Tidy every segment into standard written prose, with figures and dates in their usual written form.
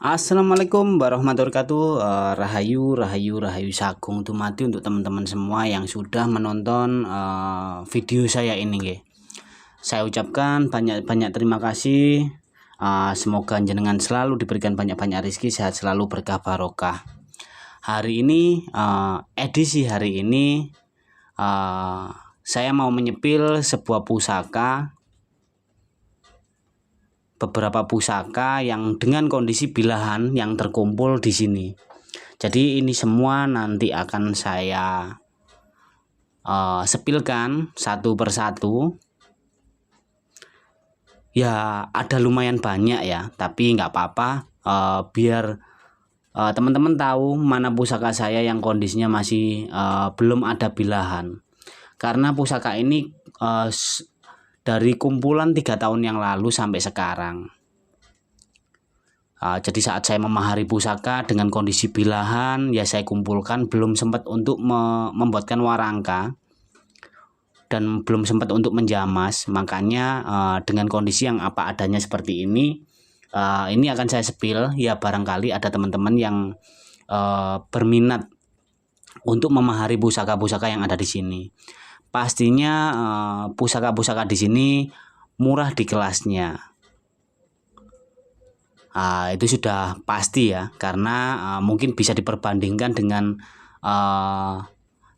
Assalamualaikum warahmatullahi wabarakatuh. Rahayu, rahayu, rahayu sagung tumati untuk teman-teman semua yang sudah menonton video saya ini, nggih. Saya ucapkan banyak-banyak terima kasih. Semoga jenengan selalu diberikan banyak-banyak rezeki, sehat selalu, berkah barokah. Hari ini, edisi hari ini, saya mau menyepil sebuah pusaka. Beberapa pusaka yang dengan kondisi bilahan yang terkumpul di sini. Jadi ini semua nanti akan saya sepilkan satu persatu. Ya ada lumayan banyak ya, tapi nggak apa-apa. Biar teman-teman tahu mana pusaka saya yang kondisinya masih belum ada bilahan. Karena pusaka ini dari kumpulan 3 tahun yang lalu sampai sekarang. Jadi saat saya memahari pusaka dengan kondisi bilahan, ya saya kumpulkan, belum sempat untuk membuatkan warangka dan belum sempat untuk menjamas. Makanya dengan kondisi yang apa adanya seperti ini akan saya sepil. Ya barangkali ada teman-teman yang berminat untuk memahari pusaka-pusaka yang ada di sini. Pastinya pusaka-pusaka di sini murah di kelasnya. Itu sudah pasti ya, karena mungkin bisa diperbandingkan dengan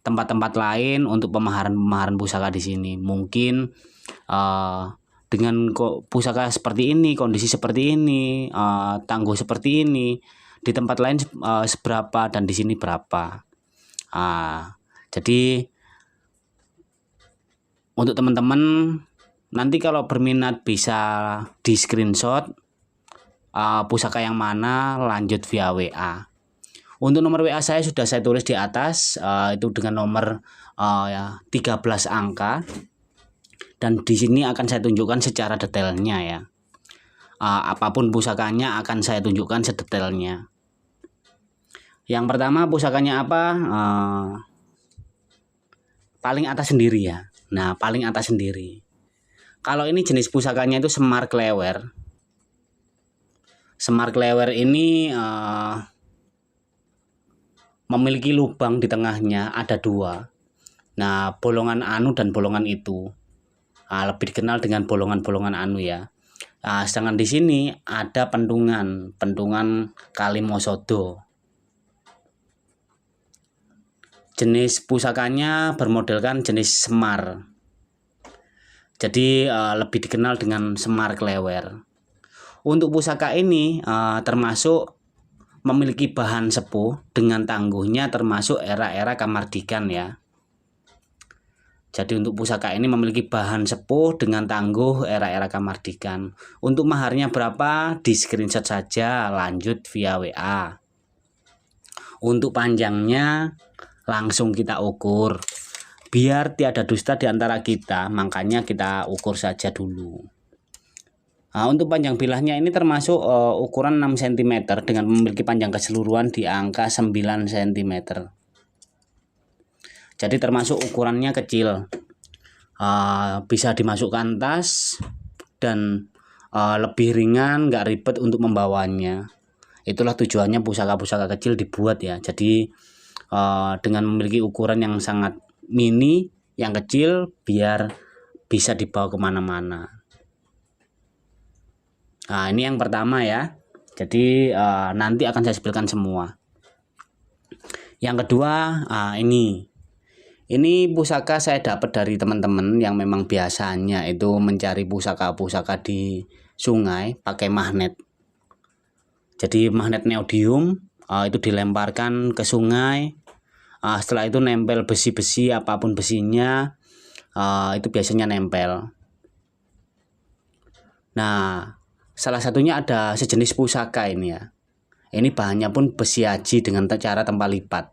tempat-tempat lain untuk pemaharan pusaka di sini. Mungkin dengan pusaka seperti ini, kondisi seperti ini, tangguh seperti ini, di tempat lain seberapa dan di sini berapa. Jadi untuk teman-teman nanti kalau berminat bisa di screenshot pusaka yang mana, lanjut via WA. Untuk nomor WA saya sudah saya tulis di atas, itu dengan nomor 13 angka, dan di sini akan saya tunjukkan secara detailnya ya. Apapun pusakanya akan saya tunjukkan sedetailnya. Yang pertama pusakanya apa? Paling atas sendiri ya. Nah, paling atas sendiri. Kalau ini jenis pusakanya itu Semar Klewer. Semar Klewer ini memiliki lubang di tengahnya, ada 2. Nah, bolongan anu dan bolongan itu. Lebih dikenal dengan bolongan-bolongan anu ya. Sedangkan di sini ada pendungan Kalimosodo. Jenis pusakanya bermodelkan jenis semar. Jadi lebih dikenal dengan Semar Klewer. Untuk pusaka ini termasuk memiliki bahan sepuh dengan tangguhnya, termasuk era-era Kamardikan ya. Jadi untuk pusaka ini memiliki bahan sepuh dengan tangguh era-era Kamardikan. Untuk maharnya berapa? Di screenshot saja, lanjut via WA. Untuk panjangnya langsung kita ukur, biar tiada dusta di antara kita, makanya kita ukur saja dulu. Untuk panjang bilahnya ini termasuk ukuran 6 cm dengan memiliki panjang keseluruhan di angka 9 cm. Jadi termasuk ukurannya kecil, bisa dimasukkan tas dan lebih ringan, nggak ribet untuk membawanya. Itulah tujuannya pusaka-pusaka kecil dibuat ya. Jadi dengan memiliki ukuran yang sangat mini, yang kecil, biar bisa dibawa kemana-mana. Ini yang pertama ya. Jadi nanti akan saya sepilkan semua. Yang kedua, ini pusaka saya dapat dari teman-teman yang memang biasanya itu mencari pusaka-pusaka di sungai pakai magnet. Jadi magnet neodymium itu dilemparkan ke sungai. Setelah itu nempel besi-besi, apapun besinya, itu biasanya nempel. Nah, salah satunya ada sejenis pusaka ini ya. Ini bahannya pun besi aji dengan cara tempal lipat.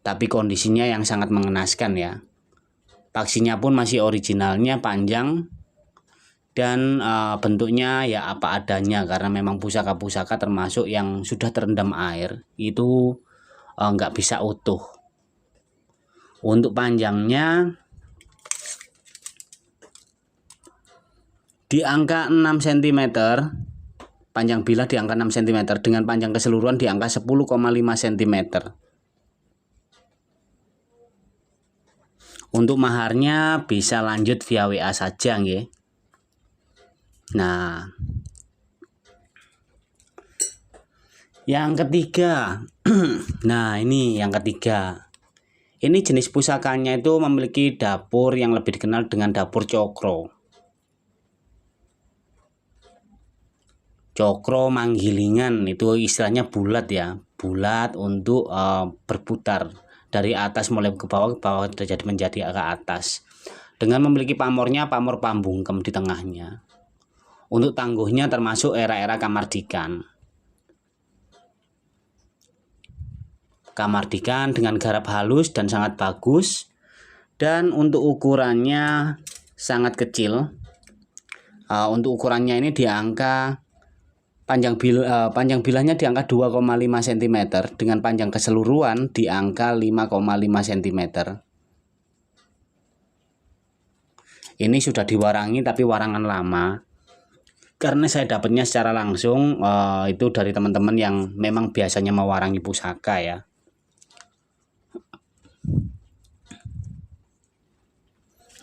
Tapi kondisinya yang sangat mengenaskan ya. Paksinya pun masih originalnya, panjang, dan bentuknya ya apa adanya, karena memang pusaka-pusaka termasuk yang sudah terendam air itu nggak bisa utuh. Untuk panjangnya di angka 6 cm, panjang bilah di angka 6 cm dengan panjang keseluruhan di angka 10,5 cm. Untuk maharnya bisa lanjut via WA saja nggih. Nah, yang ketiga. Nah, ini yang ketiga. Ini jenis pusakanya itu memiliki dapur yang lebih dikenal dengan dapur cokro. Cokro manggilingan itu istilahnya bulat ya, bulat untuk berputar dari atas mulai ke bawah menjadi ke atas. Dengan memiliki pamornya pamor pambungkem di tengahnya. Untuk tangguhnya termasuk era-era kamardikan. Kamardikan dengan garap halus dan sangat bagus. Dan untuk ukurannya sangat kecil. Untuk ukurannya ini di angka panjang bilahnya di angka 2,5 cm dengan panjang keseluruhan di angka 5,5 cm. Ini sudah diwarangi tapi warangan lama. Karena saya dapatnya secara langsung itu dari teman-teman yang memang biasanya mewarangi pusaka ya.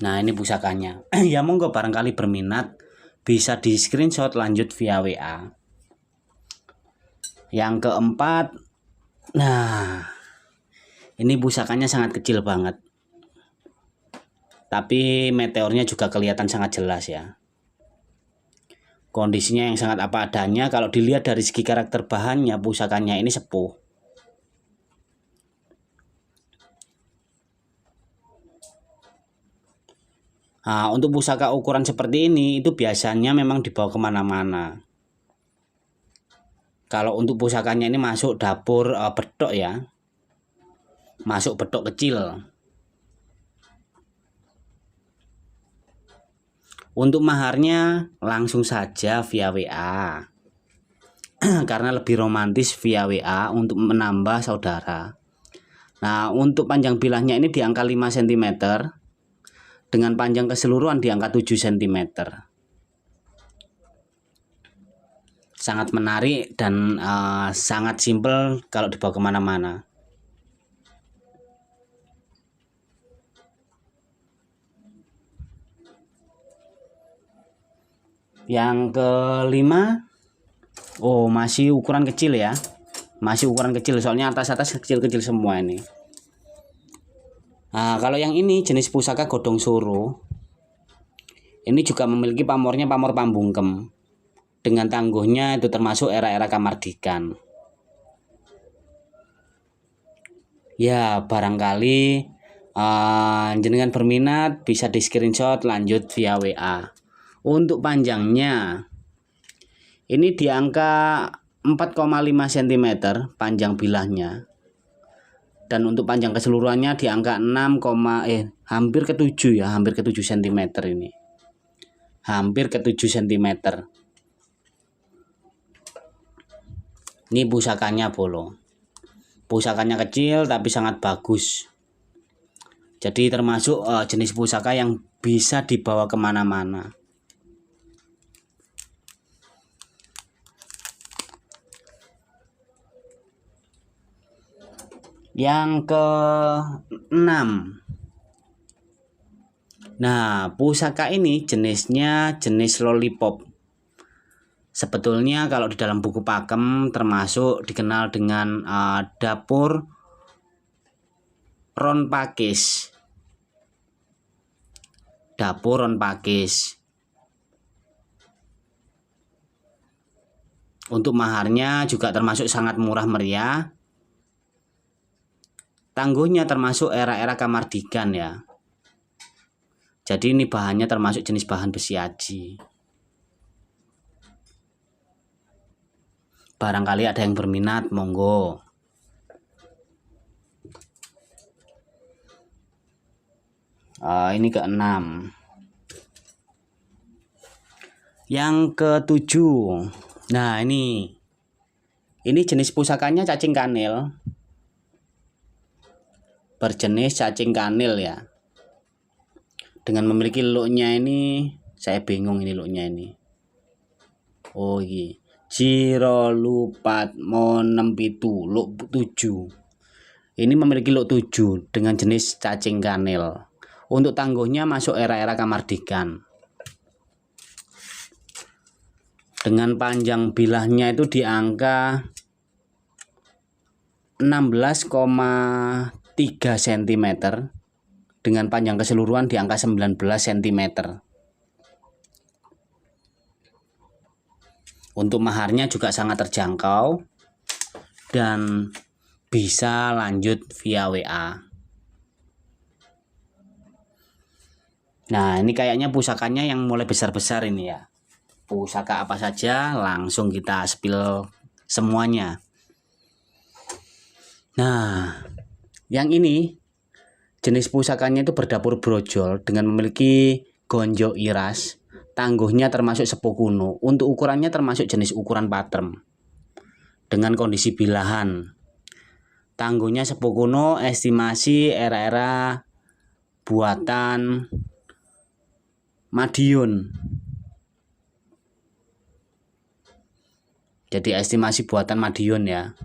Nah, ini pusakanya. Ya monggo barangkali berminat bisa di screenshot lanjut via WA. Yang keempat, nah ini pusakanya sangat kecil banget. Tapi meteornya juga kelihatan sangat jelas ya. Kondisinya yang sangat apa adanya. Kalau dilihat dari segi karakter bahannya, pusakanya ini sepuh. Nah, untuk pusaka ukuran seperti ini itu biasanya memang dibawa kemana-mana. Kalau untuk pusakanya ini masuk dapur bedok ya, masuk bedok kecil. Untuk maharnya langsung saja via WA. Karena lebih romantis via WA untuk menambah saudara. Nah, untuk panjang bilahnya ini di angka 5 cm dengan panjang keseluruhan di angka 7 cm. Sangat menarik dan sangat simpel kalau dibawa kemana-mana. Yang kelima, masih ukuran kecil ya, masih ukuran kecil soalnya atas-atas kecil-kecil semua ini. Nah, kalau yang ini jenis pusaka godong suro, ini juga memiliki pamornya pamor pambungkem. Dengan tangguhnya itu termasuk era-era kamardikan. Ya, barangkali jenengan berminat bisa di screenshot lanjut via WA. Untuk panjangnya ini di angka 4,5 cm panjang bilahnya. Dan untuk panjang keseluruhannya di angka 6, hampir ke 7 ya, hampir ke 7 cm ini. Hampir ke 7 cm. Ini pusakanya bolo. Pusakanya kecil tapi sangat bagus. Jadi termasuk jenis pusaka yang bisa dibawa kemana-mana. Yang ke-6. Nah, pusaka ini jenisnya jenis lollipop. Sebetulnya kalau di dalam buku pakem termasuk dikenal dengan dapur ron pakis. Dapur ron pakis. Untuk maharnya juga termasuk sangat murah meriah. Tangguhnya termasuk era-era kamardikan ya. Jadi ini bahannya termasuk jenis bahan besi aji. Barangkali ada yang berminat, monggo. Ini ke-6. Yang ke-7. Nah, ini jenis pusakanya cacing kanil. Berjenis cacing kanil ya. Dengan memiliki looknya ini, saya bingung ini looknya ini. Oh iya, Girolupadmo 67 luk 7. Ini memiliki luk 7 dengan jenis cacing kanil. Untuk tangguhnya masuk era-era kamardikan. Dengan panjang bilahnya itu di angka 16,3 cm dengan panjang keseluruhan di angka 19 cm. Untuk maharnya juga sangat terjangkau dan bisa lanjut via WA. Nah, ini kayaknya pusakanya yang mulai besar-besar ini ya. Pusaka apa saja langsung kita spill semuanya. Nah, yang ini jenis pusakanya itu berdapur brojol dengan memiliki gonjo iras. Tangguhnya termasuk sepuh kuno. Untuk ukurannya termasuk jenis ukuran patrem dengan kondisi bilahan. Tangguhnya sepuh kuno, estimasi era-era buatan Madiun. Jadi estimasi buatan Madiun ya.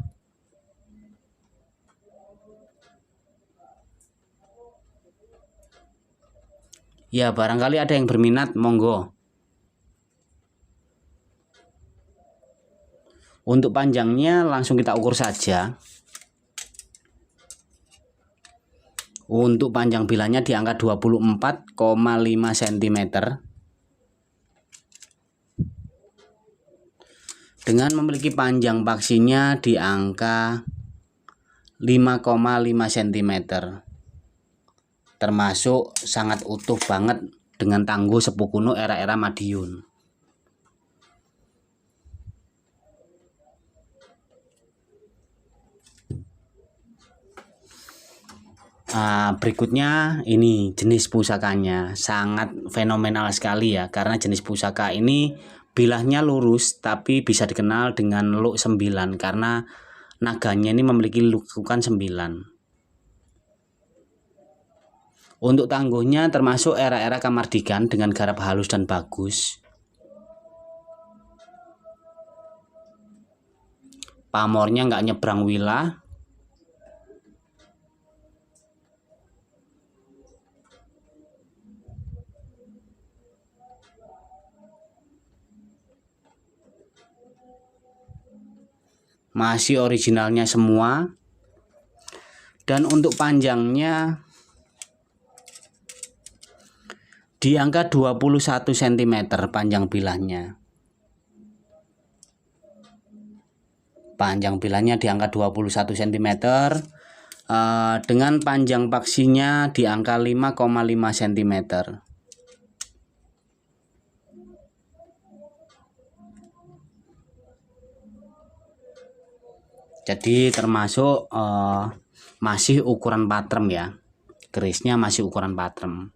Ya, barangkali ada yang berminat, monggo. Untuk panjangnya langsung kita ukur saja. Untuk panjang bilahnya di angka 24,5 cm. Dengan memiliki panjang paksinya di angka 5,5 cm. Termasuk sangat utuh banget dengan tangguh sepuh kuno era-era Madiun. Berikutnya ini jenis pusakanya sangat fenomenal sekali ya, karena jenis pusaka ini bilahnya lurus tapi bisa dikenal dengan luk 9 karena naganya ini memiliki lukukan 9. Untuk tangguhnya termasuk era-era kamardikan dengan garap halus dan bagus. Pamornya nggak nyebrang wilah. Masih originalnya semua. Dan untuk panjangnya di angka 21 cm panjang bilahnya. Panjang bilahnya di angka 21 cm dengan panjang paksinya di angka 5,5 cm. Jadi termasuk masih ukuran patrem ya. Kerisnya masih ukuran patrem.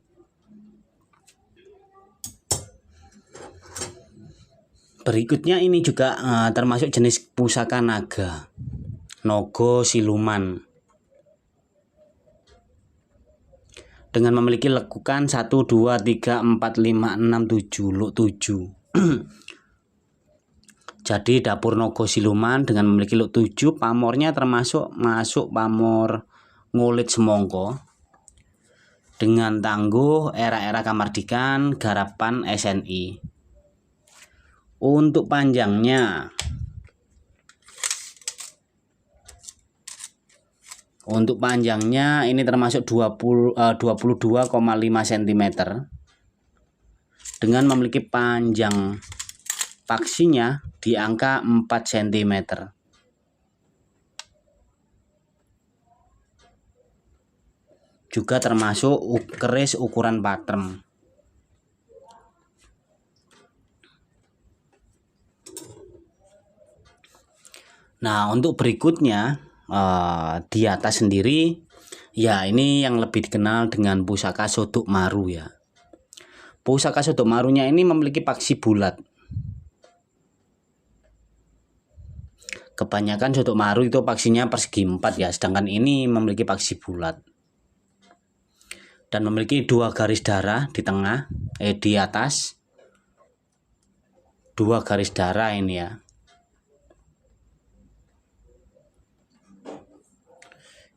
Berikutnya ini juga termasuk jenis pusaka naga. Nogo siluman. Dengan memiliki lekukan 1, 2, 3, 4, 5, 6, 7, luk 7. Jadi dapur nogo siluman dengan memiliki luk 7, pamornya termasuk masuk pamor ngulit semongko. Dengan tangguh era-era kamardikan garapan SNI. Untuk panjangnya ini termasuk 22,5 cm dengan memiliki panjang paksinya di angka 4 cm. Juga termasuk keris ukuran patrem. Nah, untuk berikutnya di atas sendiri ya, ini yang lebih dikenal dengan pusaka Sodok Maru ya. Pusaka Sodok Marunya ini memiliki paksi bulat. Kebanyakan Sodok Maru itu paksinya persegi 4 ya, sedangkan ini memiliki paksi bulat. Dan memiliki 2 garis darah di tengah, di atas. 2 garis darah ini ya.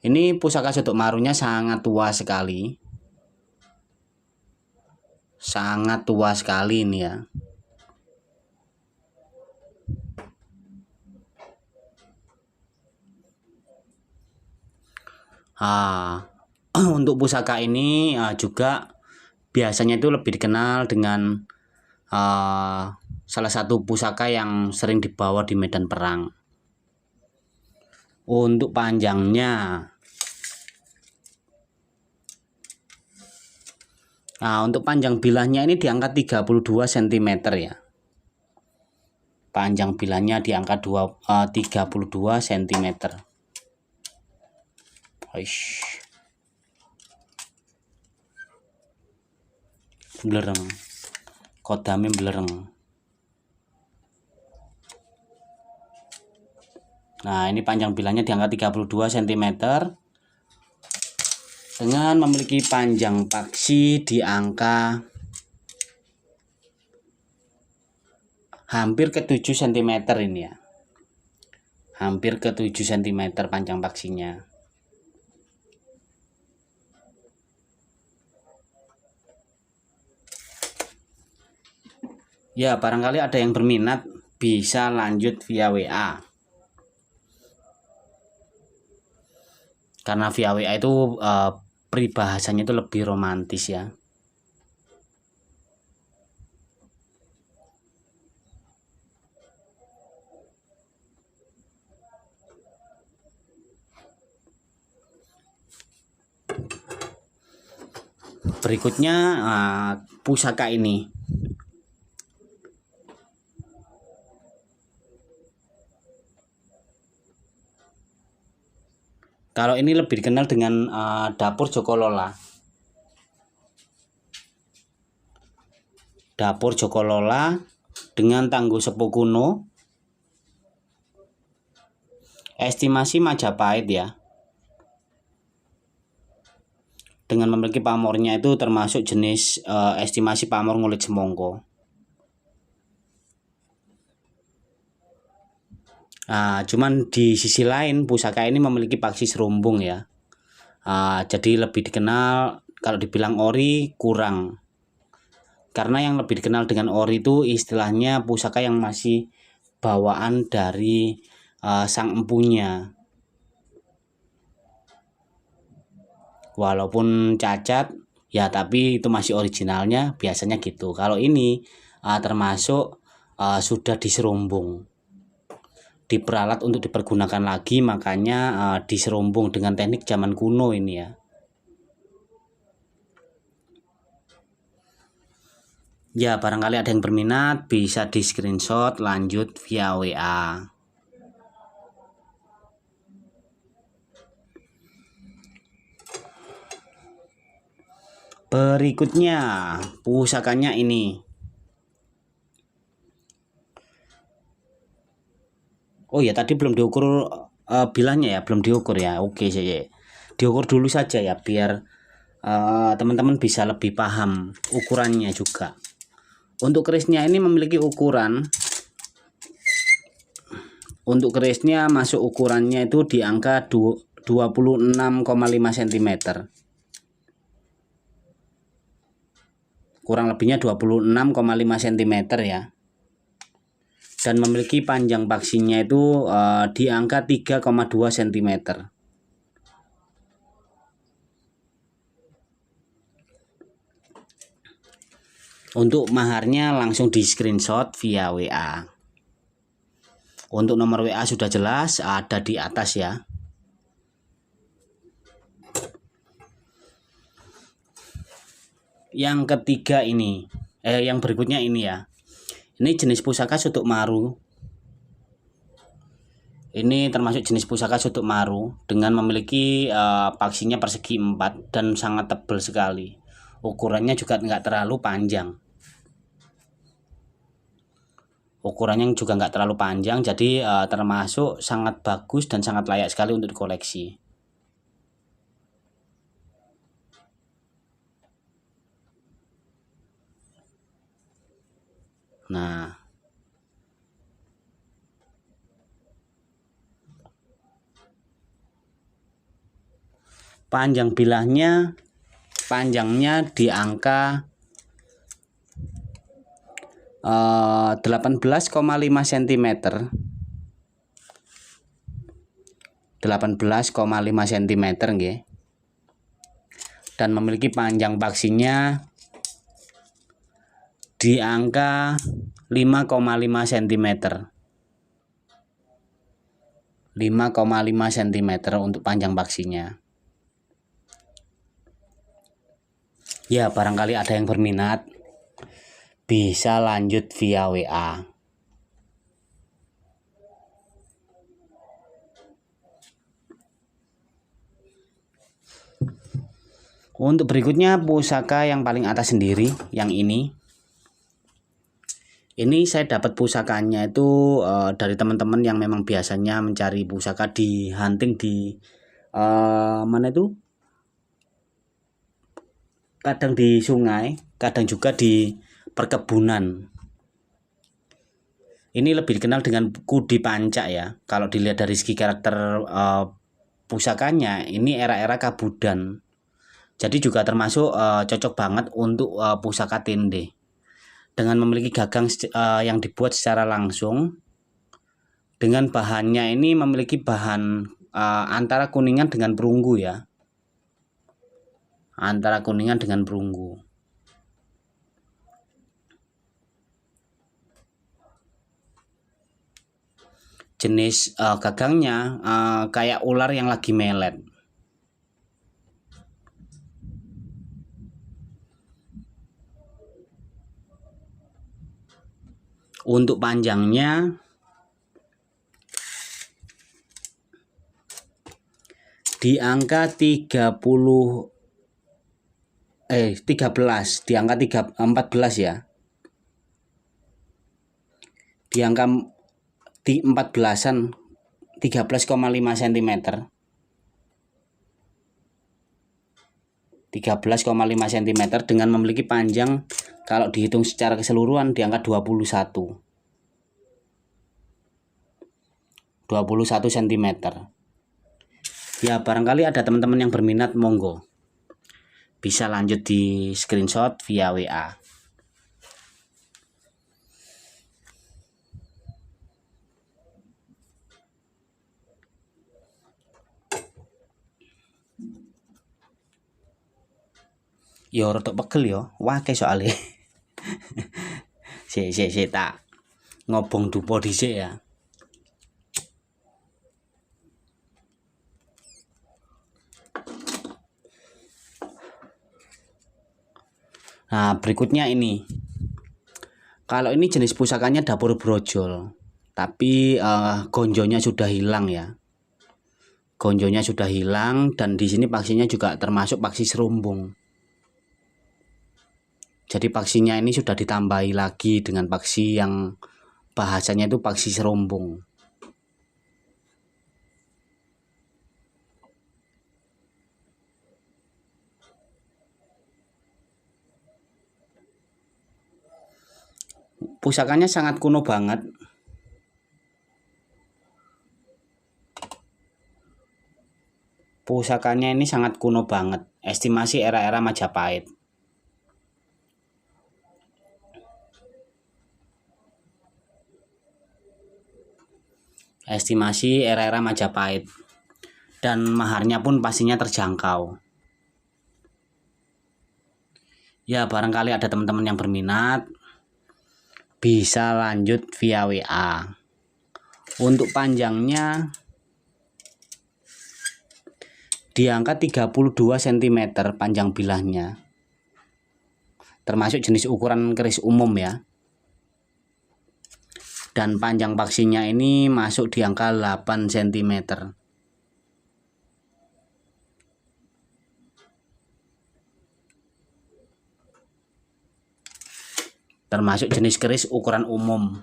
Ini pusaka Sodok Marunya sangat tua sekali. Sangat tua sekali ini ya. Untuk pusaka ini juga biasanya itu lebih dikenal dengan salah satu pusaka yang sering dibawa di medan perang. Untuk panjangnya, untuk panjang bilahnya ini di angka 32 cm ya. Panjang bilahnya di angka 32 cm. Belereng, kodamnya belereng. Nah, ini panjang bilahnya di angka 32 cm dengan memiliki panjang paksi di angka hampir ke 7 cm ini ya. Hampir ke 7 cm panjang paksinya. Ya, barangkali ada yang berminat bisa lanjut via WA. Karena via WA itu peribahasanya itu lebih romantis ya. Berikutnya pusaka ini. Kalau ini lebih dikenal dengan dapur Joko Lola. Dapur Joko Lola dengan tangguh sepuh kuno. Estimasi Majapahit ya. Dengan memiliki pamornya itu termasuk jenis estimasi pamor ngulit semongko. Cuman di sisi lain pusaka ini memiliki paksi serumbung ya. Jadi lebih dikenal, kalau dibilang ori kurang. Karena yang lebih dikenal dengan ori itu istilahnya pusaka yang masih bawaan dari sang empunya. Walaupun cacat ya, tapi itu masih originalnya, biasanya gitu. Kalau ini termasuk sudah diserumbung, diperalat untuk dipergunakan lagi, makanya diserumbung dengan teknik zaman kuno ini ya. Ya, barangkali ada yang berminat bisa di screenshot lanjut via WA. Berikutnya pusakanya ini. Oh ya, tadi belum diukur bilahnya ya, belum diukur ya. Oke saja. Diukur dulu saja ya, biar teman-teman bisa lebih paham ukurannya juga. Untuk kerisnya ini memiliki ukuran. Untuk kerisnya masuk ukurannya itu di angka 26,5 cm. Kurang lebihnya 26,5 cm ya. Dan memiliki panjang paksinya itu di angka 3,2 cm. Untuk maharnya langsung di screenshot via WA. Untuk nomor WA sudah jelas ada di atas ya. Yang ketiga ini, yang berikutnya ini ya. Ini jenis pusaka Sodok Maru. Ini termasuk jenis pusaka Sodok Maru dengan memiliki paksinya persegi 4 dan sangat tebal sekali. Ukurannya juga nggak terlalu panjang. Ukurannya juga nggak terlalu panjang, jadi termasuk sangat bagus dan sangat layak sekali untuk dikoleksi. Nah, Panjangnya di angka 18,5 cm. 18,5 cm nggih. Dan memiliki panjang paksinya di angka 5,5 cm. 5,5 cm untuk panjang paksinya. Ya, barangkali ada yang berminat, bisa lanjut via WA. Untuk berikutnya pusaka yang paling atas sendiri, yang ini. Ini saya dapat pusakanya itu dari teman-teman yang memang biasanya mencari pusaka di hunting di mana itu? Kadang di sungai, kadang juga di perkebunan. Ini lebih dikenal dengan Kudi Panca ya. Kalau dilihat dari segi karakter pusakanya, ini era-era Kabudan. Jadi juga termasuk cocok banget untuk pusaka tinde. Dengan memiliki gagang yang dibuat secara langsung. Dengan bahannya ini memiliki bahan antara kuningan dengan perunggu ya. Antara kuningan dengan perunggu. Jenis gagangnya kayak ular yang lagi melet. Untuk panjangnya di angka 13, di angka 14 ya. Di angka 14-an, 13,5 cm. 13,5 cm dengan memiliki panjang kalau dihitung secara keseluruhan di angka 21 cm. Ya, barangkali ada teman-teman yang berminat, monggo. Bisa lanjut di screenshot via WA. Yo rotok pegel yo, wake soalnya. Si tak ngobong dupo dhisik ya. Nah, berikutnya ini. Kalau ini jenis pusakanya dapur brojol, tapi gonjonya sudah hilang ya. Gonjonya sudah hilang dan di sini paksinya juga termasuk paksi serumbung. Jadi paksinya ini sudah ditambahi lagi dengan paksi yang bahasanya itu paksi serumbung. Pusakanya sangat kuno banget. Pusakanya ini sangat kuno banget. Estimasi era-era Majapahit. Estimasi era-era Majapahit. Dan maharnya pun pastinya terjangkau. Ya, barangkali ada teman-teman yang berminat, bisa lanjut via WA. Untuk panjangnya di angka 32 cm panjang bilahnya. Termasuk jenis ukuran keris umum ya. Dan panjang paksinya ini masuk di angka 8 cm. Termasuk jenis keris ukuran umum.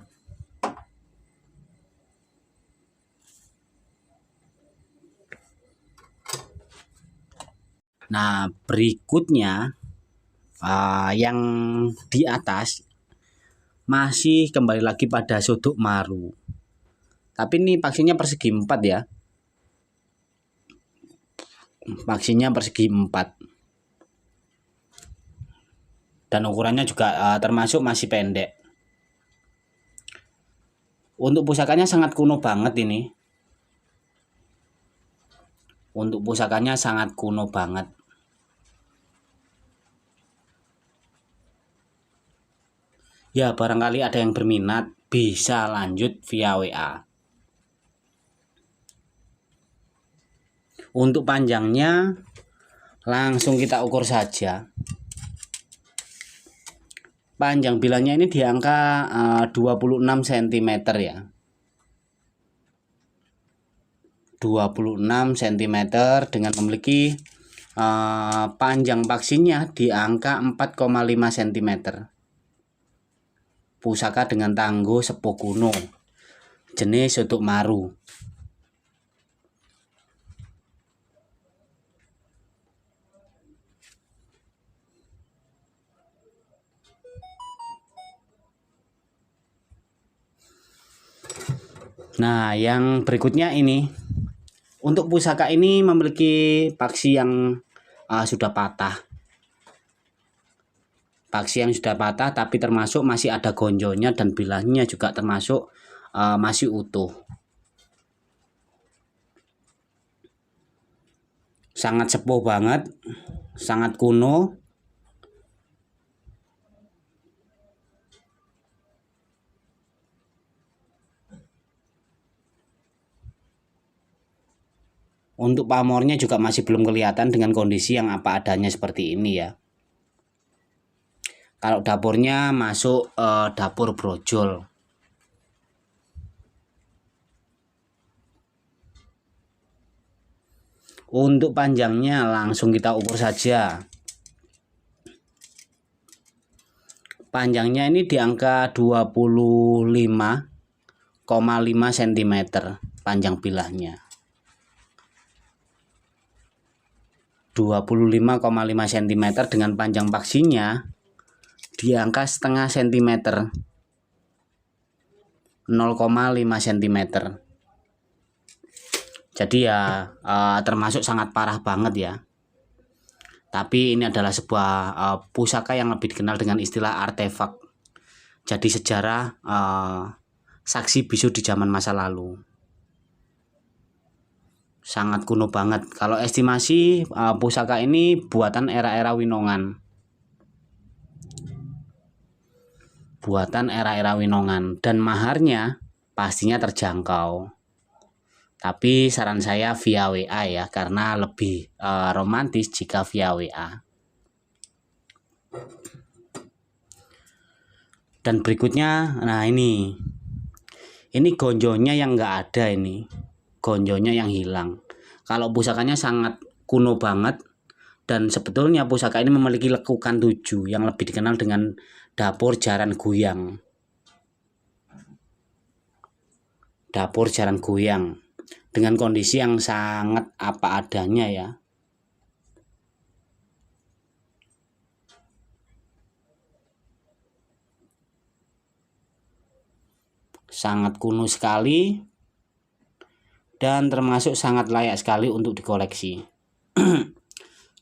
Nah, berikutnya yang di atas masih kembali lagi pada sodok maru. Tapi ini paksinya persegi 4 ya. Paksinya persegi 4. Dan ukurannya juga termasuk masih pendek. Untuk pusakanya sangat kuno banget ini. Untuk pusakanya sangat kuno banget. Ya, barangkali ada yang berminat, bisa lanjut via WA. Untuk panjangnya langsung kita ukur saja. Panjang bilahnya ini di angka 26 cm ya. 26 cm dengan memiliki panjang paksinya di angka 4,5 cm. Pusaka dengan tangguh sepuh kuno, jenis Sotok Maru. Nah, yang berikutnya ini, untuk pusaka ini memiliki paksi yang sudah patah. Paksi yang sudah patah tapi termasuk masih ada gonjonya dan bilahnya juga termasuk masih utuh. Sangat sepuh banget, sangat kuno. Untuk pamornya juga masih belum kelihatan dengan kondisi yang apa adanya seperti ini ya. Kalau dapurnya masuk dapur brojol. Untuk panjangnya langsung kita ukur saja. Panjangnya ini di angka 25,5 cm panjang bilahnya. 25,5 cm dengan panjang paksinya di angka setengah cm, 0,5 cm. Jadi ya termasuk sangat parah banget ya. Tapi ini adalah sebuah pusaka yang lebih dikenal dengan istilah artefak. Jadi sejarah saksi bisu di zaman masa lalu. Sangat kuno banget. Kalau estimasi pusaka ini buatan era-era Winongan. Buatan era-era Winongan. Dan maharnya pastinya terjangkau. Tapi saran saya via WA ya, karena lebih romantis jika via WA. Dan berikutnya, nah ini gonjonya yang nggak ada ini. Gonjonya yang hilang. Kalau pusakanya sangat kuno banget, dan sebetulnya pusaka ini memiliki lekukan 7 yang lebih dikenal dengan dapur jaran guyang. Dapur jaran guyang dengan kondisi yang sangat apa adanya ya. Sangat kuno sekali. Dan termasuk sangat layak sekali untuk dikoleksi.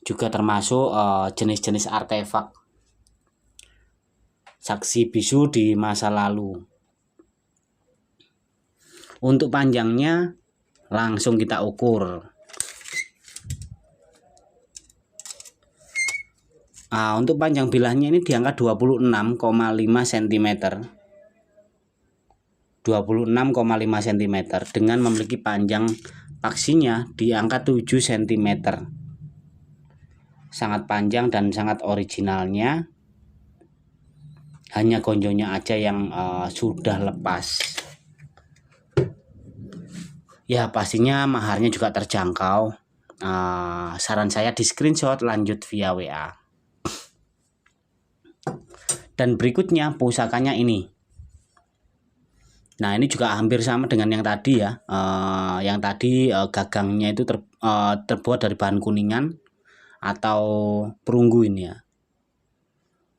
Juga termasuk jenis-jenis artefak saksi bisu di masa lalu. Untuk panjangnya langsung kita ukur. Untuk panjang bilahnya ini di angka 26,5 cm. 26,5 cm dengan memiliki panjang paksinya di angka 7 cm. Sangat panjang dan sangat originalnya. Hanya gonjonya aja yang sudah lepas. Ya pastinya maharnya juga terjangkau. Saran saya di screenshot lanjut via WA. Dan berikutnya pusakanya ini. Nah ini juga hampir sama dengan yang tadi ya. Yang tadi gagangnya itu terbuat dari bahan kuningan atau perunggu ini ya.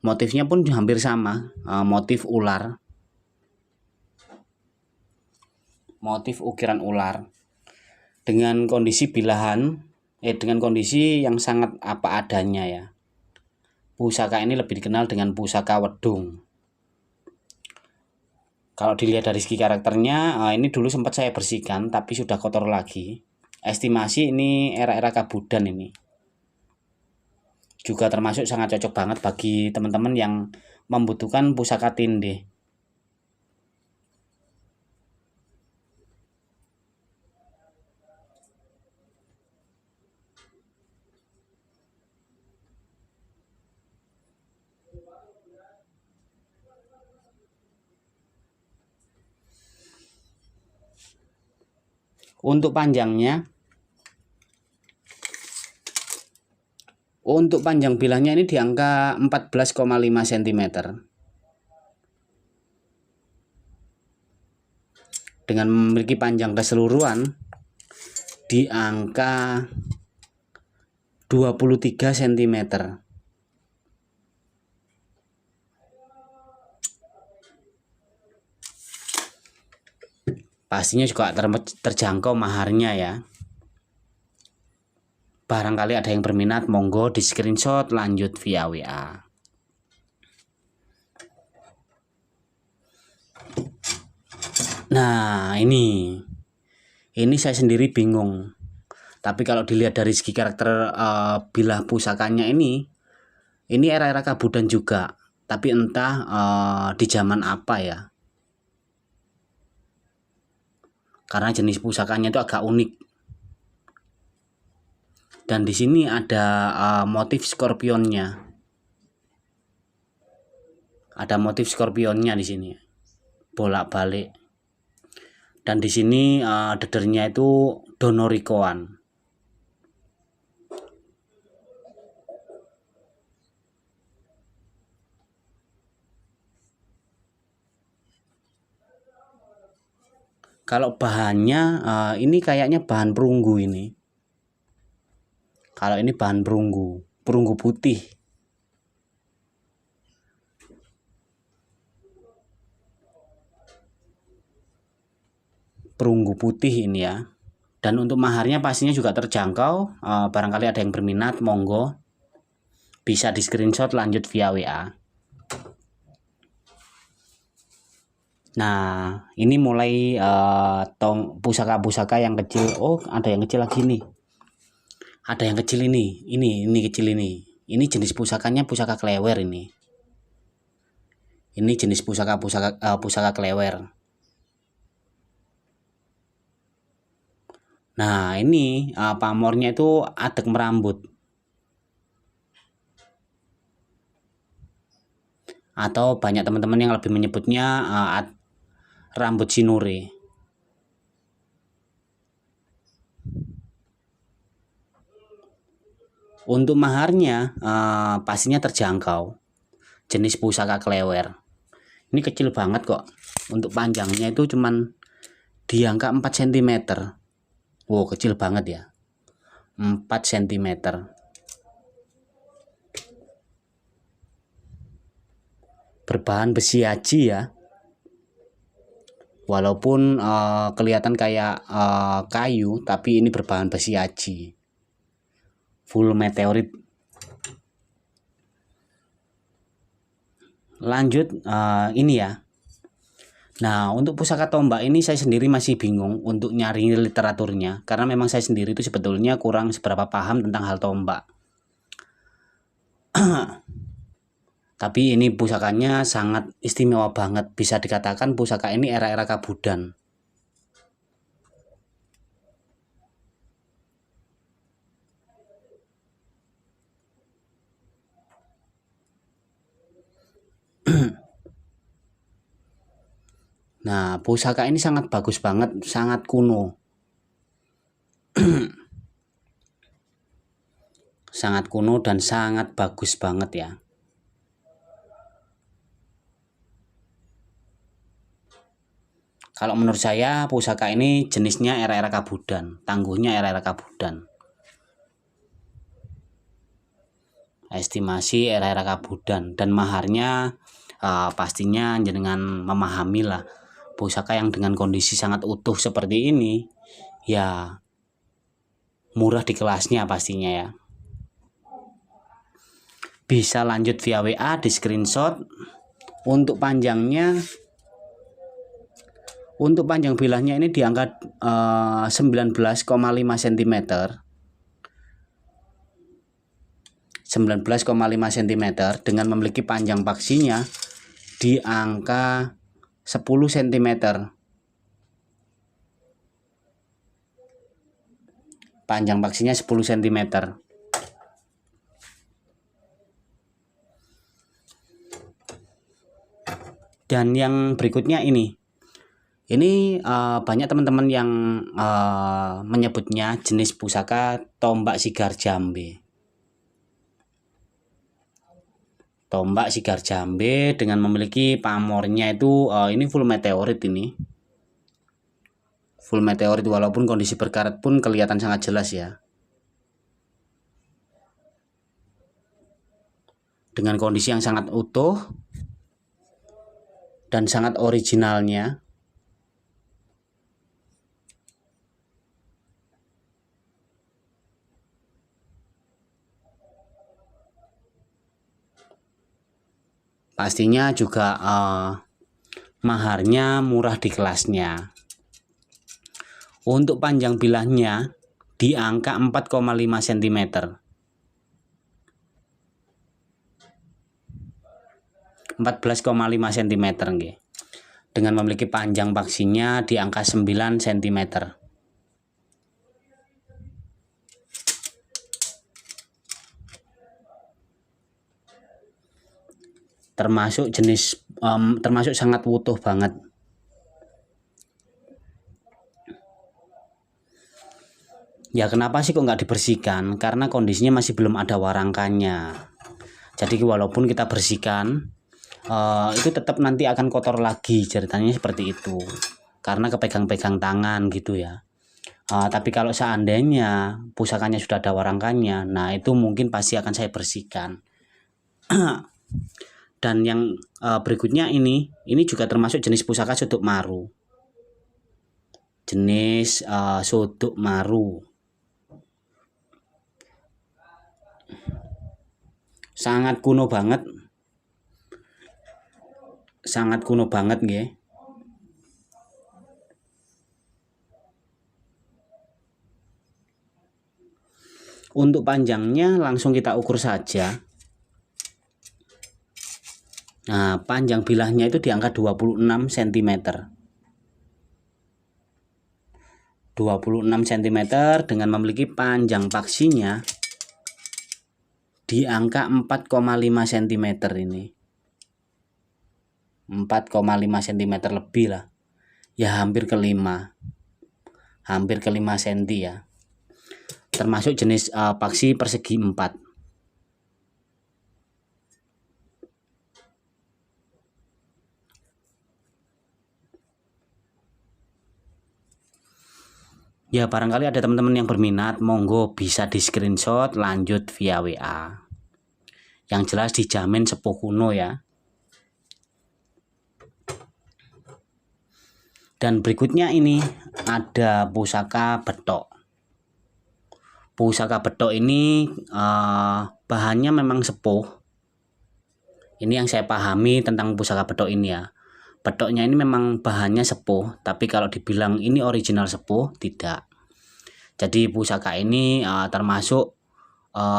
Motifnya pun hampir sama, motif ular. Motif ukiran ular. Dengan kondisi bilahan dengan kondisi yang sangat apa adanya ya. Pusaka ini lebih dikenal dengan pusaka wedung. Kalau dilihat dari segi karakternya, ini dulu sempat saya bersihkan tapi sudah kotor lagi. Estimasi ini era-era Kabudan ini. Juga termasuk sangat cocok banget bagi teman-teman yang membutuhkan pusaka tinde. Untuk panjangnya, untuk panjang bilahnya ini di angka 14,5 cm. Dengan memiliki panjang keseluruhan di angka 23 cm. Pastinya juga terjangkau maharnya ya. Barangkali ada yang berminat, monggo di screenshot lanjut via WA. Nah, ini saya sendiri bingung. Tapi kalau dilihat dari segi karakter bilah pusakanya ini era-era Kabudan juga. Tapi entah di zaman apa ya. Karena jenis pusakanya itu agak unik. Dan di sini ada motif skorpionnya. Ada motif skorpionnya di sini. Bolak-balik. Dan di sini dedernya itu Donorikoan. Kalau bahannya ini kayaknya bahan perunggu ini. Kalau ini bahan perunggu putih. Perunggu putih ini ya. Dan untuk maharnya pastinya juga terjangkau. Barangkali ada yang berminat, monggo bisa di screenshot lanjut via WA. Nah, ini mulai pusaka-pusaka yang kecil. Oh, ada yang kecil lagi nih. Ada yang kecil ini. Ini kecil ini. Ini jenis pusakanya pusaka klewer ini. Ini jenis pusaka klewer. Nah, ini pamornya itu adek merambut. Atau banyak teman-teman yang lebih menyebutnya rambut sinure. Untuk maharnya pastinya terjangkau. Jenis pusaka klewer. Ini kecil banget kok. Untuk panjangnya itu cuman di angka 4 cm. Wow, kecil banget ya. 4 cm. Berbahan besi aji ya. Walaupun kelihatan kayak kayu, tapi ini berbahan besi aji. Full meteorit. Lanjut ini ya. Nah, untuk pusaka tombak ini saya sendiri masih bingung untuk nyari literaturnya. Karena memang saya sendiri itu sebetulnya kurang seberapa paham tentang hal tombak. Tapi ini pusakanya sangat istimewa banget. Bisa dikatakan pusaka ini era-era Kabudan. Nah, pusaka ini sangat bagus banget, sangat kuno. Sangat kuno dan sangat bagus banget ya. Kalau menurut saya pusaka ini jenisnya era-era Kabudan, tangguhnya era-era Kabudan. Estimasi era-era Kabudan dan maharnya pastinya dengan memahami lah, pusaka yang dengan kondisi sangat utuh seperti ini ya murah di kelasnya pastinya ya. Bisa lanjut via WA, di screenshot. Untuk panjang bilahnya ini di angka 19,5 cm. 19,5 cm dengan memiliki panjang paksinya di angka 10 cm. Panjang paksinya 10 cm. Dan yang berikutnya ini banyak teman-teman yang menyebutnya jenis pusaka tombak sigar jambe. Tombak sigar jambe dengan memiliki pamornya itu ini full meteorit ini. Full meteorit walaupun kondisi berkarat pun kelihatan sangat jelas ya. Dengan kondisi yang sangat utuh dan sangat originalnya. Pastinya juga maharnya murah di kelasnya. Untuk panjang bilahnya di angka 4,5 cm. 14,5 cm nggih. Dengan memiliki panjang paksinya di angka 9 cm. Termasuk termasuk sangat utuh banget. Ya kenapa sih kok nggak dibersihkan? Karena kondisinya masih belum ada warangkannya. Jadi walaupun kita bersihkan, itu tetap nanti akan kotor lagi, ceritanya seperti itu. Karena kepegang-pegang tangan gitu ya. Tapi kalau seandainya pusakanya sudah ada warangkannya, nah itu mungkin pasti akan saya bersihkan. Dan yang berikutnya ini juga termasuk jenis pusaka suduk maru. Jenis suduk maru. Sangat kuno banget. Sangat kuno banget nggih. Untuk panjangnya langsung kita ukur saja. Nah, panjang bilahnya itu di angka 26 cm. 26 cm dengan memiliki panjang paksinya di angka 4,5 cm ini. 4,5 cm lebih lah. Ya hampir ke 5. Hampir ke 5 cm ya. Termasuk jenis paksi persegi 4. Ya barangkali ada teman-teman yang berminat, monggo bisa di screenshot lanjut via WA. Yang jelas dijamin sepuh kuno ya. Dan berikutnya ini ada pusaka betok. Pusaka betok ini bahannya memang sepuh. Ini yang saya pahami tentang pusaka betok ini ya. Bedoknya ini memang bahannya sepuh, tapi kalau dibilang ini original sepuh, tidak. Jadi pusaka ini termasuk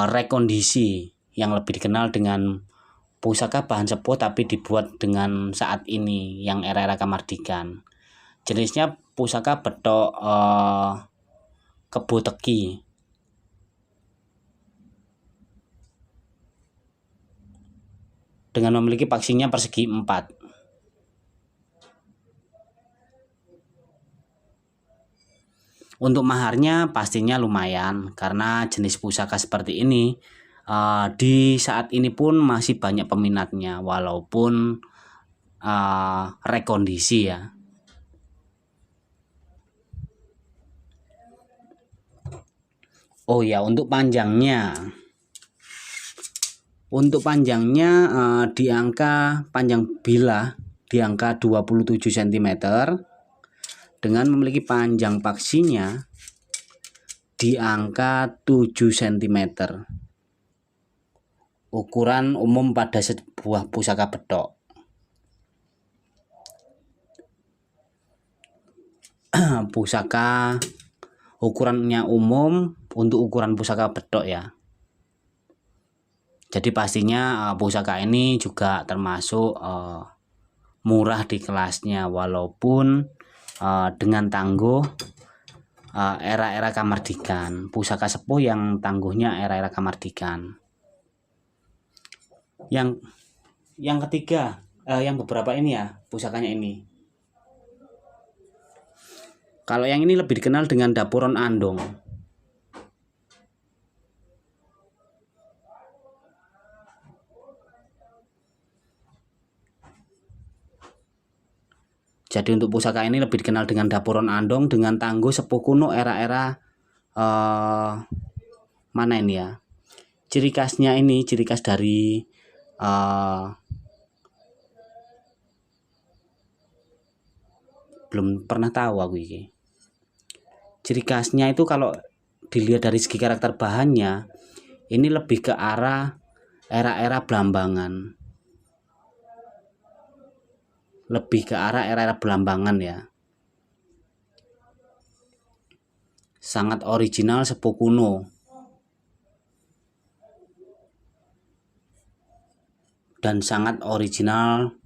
rekondisi yang lebih dikenal dengan pusaka bahan sepuh tapi dibuat dengan saat ini yang era-era kemerdekaan. Jenisnya pusaka betok kebo teki. Dengan memiliki paksinya persegi 4. Untuk maharnya pastinya lumayan karena jenis pusaka seperti ini di saat ini pun masih banyak peminatnya walaupun rekondisi ya. Oh ya, untuk panjangnya. Untuk panjangnya di angka panjang bilah di angka 27 cm dengan memiliki panjang paksinya di angka 7 cm. Ukuran umum pada sebuah pusaka bedok. Pusaka ukurannya umum untuk ukuran pusaka bedok ya. Jadi pastinya pusaka ini juga termasuk murah di kelasnya, walaupun dengan tangguh era-era Kamardikan. Pusaka sepuh yang tangguhnya era-era Kamardikan. Yang ketiga, yang beberapa ini ya pusakanya ini. Kalau yang ini lebih dikenal dengan Dapuron Andong. Jadi untuk pusaka ini lebih dikenal dengan Dapuron Andong dengan tangguh sepuh kuno era-era mana ini ya? Ciri khasnya ini, ciri khas dari belum pernah tahu aku ini. Ciri khasnya itu kalau dilihat dari segi karakter bahannya, ini lebih ke arah era-era Blambangan. Lebih ke arah era-era Blambangan ya. Sangat original sepuh kuno. Dan sangat original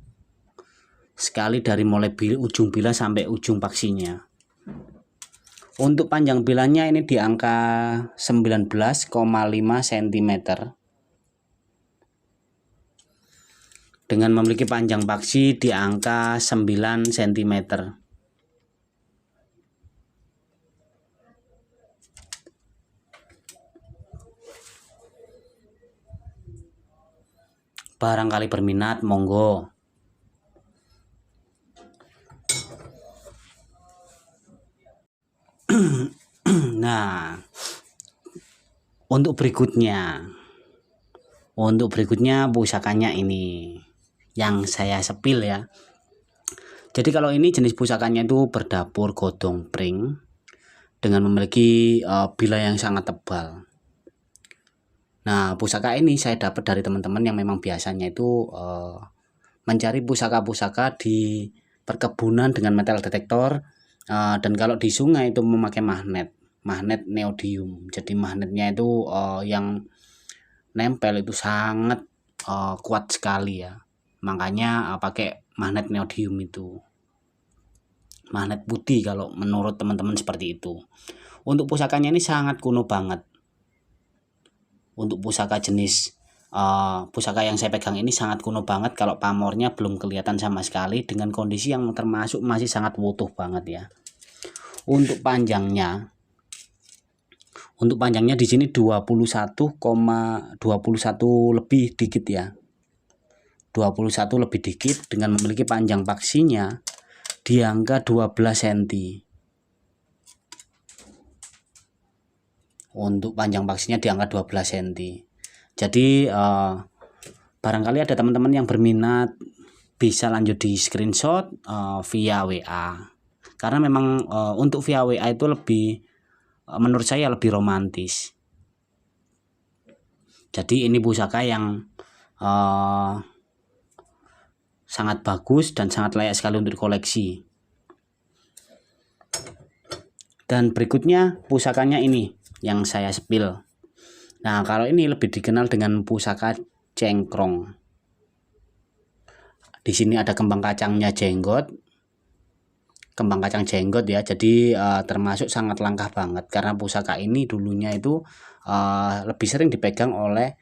sekali dari mulai ujung bila sampai ujung paksinya. Untuk panjang bilanya ini di angka 19,5 cm. Dengan memiliki panjang paksi di angka 9 cm. Barangkali berminat, monggo. Nah, untuk berikutnya pusakanya ini yang saya sepil ya. Jadi kalau ini jenis pusakanya itu berdapur godong pring dengan memiliki bila yang sangat tebal. Nah, pusaka ini saya dapat dari teman-teman yang memang biasanya itu mencari pusaka-pusaka di perkebunan dengan metal detektor, dan kalau di sungai itu memakai magnet neodymium. Jadi magnetnya itu yang nempel itu sangat kuat sekali ya. Makanya pakai magnet neodymium itu. Magnet putih kalau menurut teman-teman seperti itu. Untuk pusakanya ini sangat kuno banget. Untuk pusaka jenis pusaka yang saya pegang ini sangat kuno banget. Kalau pamornya belum kelihatan sama sekali dengan kondisi yang termasuk masih sangat utuh banget ya. Untuk panjangnya di sini 21 lebih dikit ya. 21 lebih dikit dengan memiliki panjang paksinya di angka 12 cm. Untuk panjang paksinya di angka 12 cm. Jadi barangkali ada teman-teman yang berminat bisa lanjut di screenshot via WA. Karena memang untuk via WA itu lebih menurut saya lebih romantis. Jadi ini pusaka yang sangat bagus dan sangat layak sekali untuk dikoleksi. Dan berikutnya pusakanya ini yang saya sepil. Nah, kalau ini lebih dikenal dengan pusaka cengkrong. Di sini ada kembang kacangnya jenggot. Kembang kacang jenggot ya. Jadi termasuk sangat langka banget karena pusaka ini dulunya itu lebih sering dipegang oleh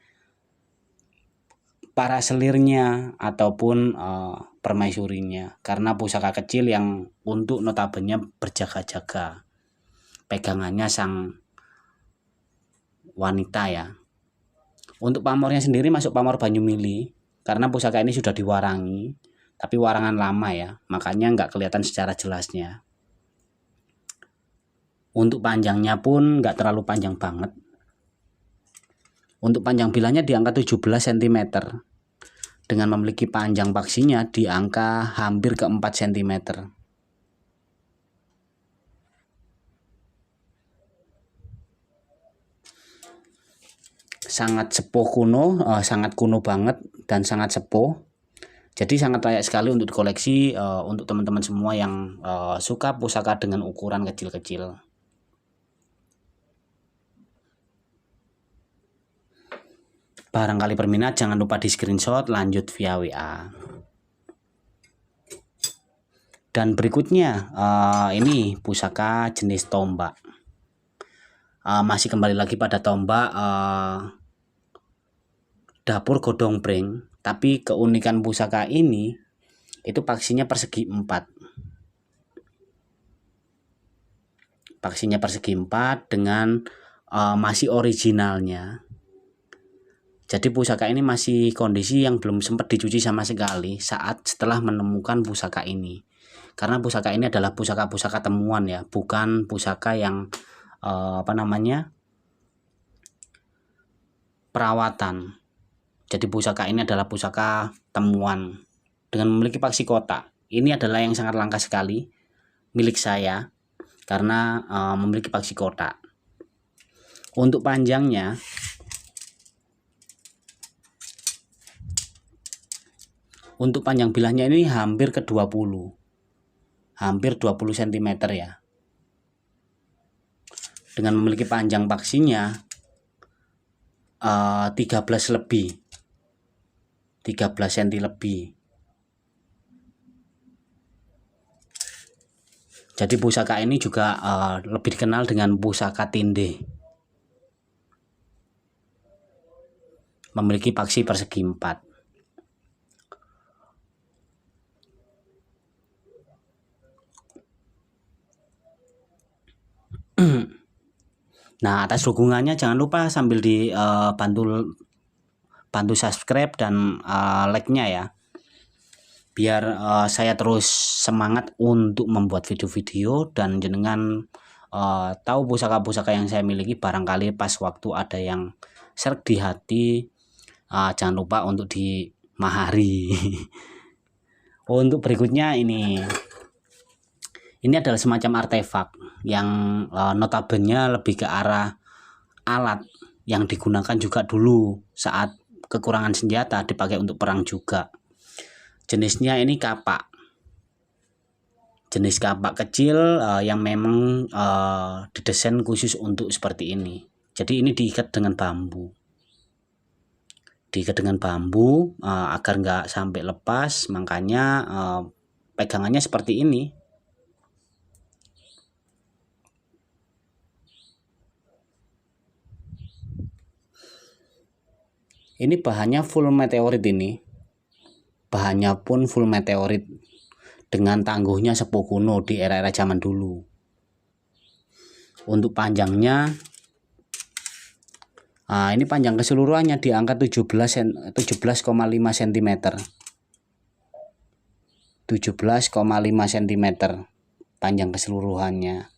para selirnya ataupun permaisurinya, karena pusaka kecil yang untuk notabene berjaga-jaga. Pegangannya sang wanita ya. Untuk pamornya sendiri masuk pamor Banyumili karena pusaka ini sudah diwarangi, tapi warangan lama ya, makanya nggak kelihatan secara jelasnya. Untuk panjangnya pun nggak terlalu panjang banget. Untuk panjang bilanya di angka 17 cm dengan memiliki panjang paksinya di angka hampir ke 4 cm. sangat sepuh kuno, sangat kuno banget dan sangat sepuh. Jadi sangat layak sekali untuk dikoleksi untuk teman-teman semua yang suka pusaka dengan ukuran kecil-kecil. Barangkali berminat, jangan lupa di screenshot, lanjut via WA. Dan berikutnya ini pusaka jenis tombak. Masih kembali lagi pada tombak dapur godong breng. Tapi keunikan pusaka ini itu paksinya persegi 4. Paksinya persegi 4 dengan masih originalnya. Jadi pusaka ini masih kondisi yang belum sempat dicuci sama sekali setelah menemukan pusaka ini. Karena pusaka ini adalah pusaka-pusaka temuan ya, bukan pusaka yang perawatan. Jadi pusaka ini adalah pusaka temuan dengan memiliki paksi kotak. Ini adalah yang sangat langka sekali milik saya karena memiliki paksi kotak. Untuk panjangnya untuk panjang bilahnya ini hampir ke 20. Hampir 20 cm ya. Dengan memiliki panjang paksinya 13 lebih. 13 cm lebih. Jadi pusaka ini juga lebih dikenal dengan pusaka tinde. Memiliki paksi persegi 4. Nah, atas dukungannya jangan lupa sambil bantu subscribe dan like-nya ya. Biar saya terus semangat untuk membuat video-video dan jenengan tahu pusaka-pusaka yang saya miliki. Barangkali pas waktu ada yang seret di hati, jangan lupa untuk dimahari. Untuk berikutnya ini adalah semacam artefak yang notabene lebih ke arah alat yang digunakan juga dulu saat kekurangan senjata, dipakai untuk perang juga. Jenisnya ini kapak. Jenis kapak kecil yang memang didesain khusus untuk seperti ini. Jadi ini diikat dengan bambu. Diikat dengan bambu agar nggak sampai lepas, makanya pegangannya seperti ini. Ini bahannya full meteorit ini. Bahannya pun full meteorit dengan tangguhnya sepuh kuno di era-era zaman dulu. Untuk panjangnya ini panjang keseluruhannya di angka 17,5 cm. 17,5 cm panjang keseluruhannya.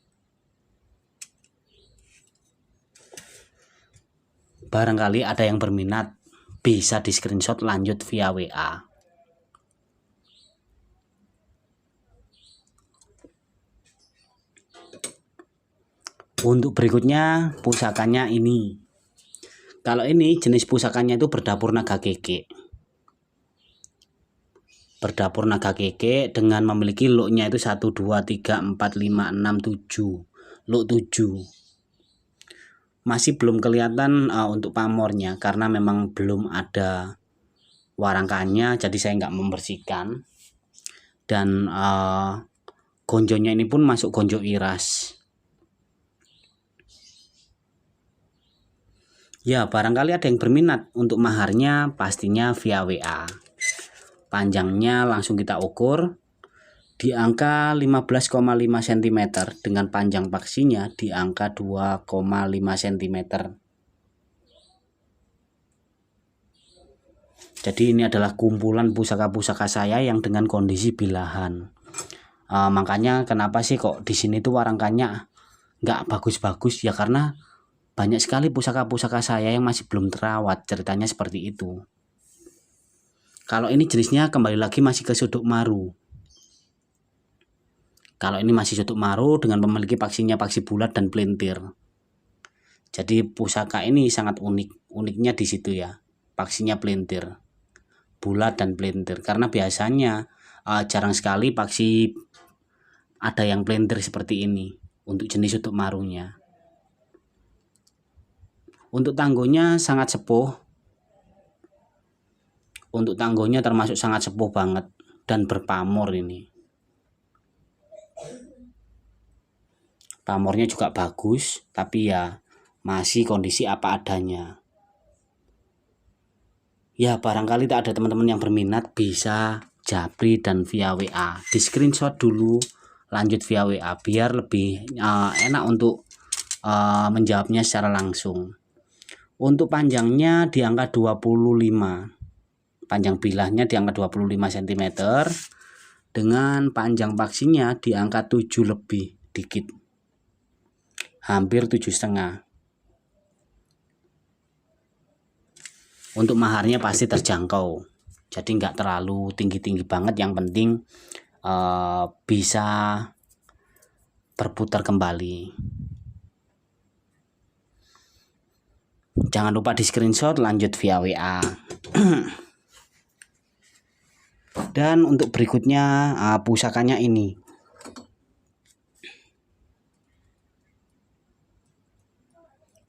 Barangkali ada yang berminat, bisa di screenshot, lanjut via WA. Untuk berikutnya pusakanya ini. Kalau ini jenis pusakanya itu berdapur naga keke. Berdapur naga keke dengan memiliki looknya itu 1, 2, 3, 4, 5, 6, 7. Look 7. Masih belum kelihatan untuk pamornya karena memang belum ada warangkannya, jadi saya nggak membersihkan. Dan gonjonya ini pun masuk gonjo iras. Ya, barangkali ada yang berminat untuk maharnya, pastinya via WA. Panjangnya langsung kita ukur di angka 15,5 cm dengan panjang paksinya di angka 2,5 cm. Jadi ini adalah kumpulan pusaka-pusaka saya yang dengan kondisi bilahan. Makanya kenapa sih kok di sini tuh warangkannya nggak bagus-bagus ya, karena banyak sekali pusaka-pusaka saya yang masih belum terawat, ceritanya seperti itu. Kalau ini jenisnya kembali lagi masih ke suduk maru. Kalau ini masih suduk maru dengan memiliki paksinya paksi bulat dan pelintir. Jadi pusaka ini sangat unik Uniknya di situ ya, paksinya pelintir, bulat dan pelintir. Karena biasanya jarang sekali paksi ada yang pelintir seperti ini untuk jenis utuk marunya. Untuk tanggonya sangat sepuh. Untuk tanggonya termasuk sangat sepuh banget dan berpamor ini. Pamornya juga bagus, tapi ya masih kondisi apa adanya. Ya barangkali tak ada teman-teman yang berminat, bisa japri dan via WA. Di screenshot dulu, lanjut via WA biar lebih enak untuk menjawabnya secara langsung. Untuk panjangnya di angka 25. Panjang bilahnya di angka 25 cm. Dengan panjang paksinya di angka 7 lebih dikit. Hampir 7,5. Untuk maharnya pasti terjangkau, jadi nggak terlalu tinggi-tinggi banget, yang penting bisa berputar kembali. Jangan lupa di screenshot, lanjut via WA. Dan untuk berikutnya pusakanya ini.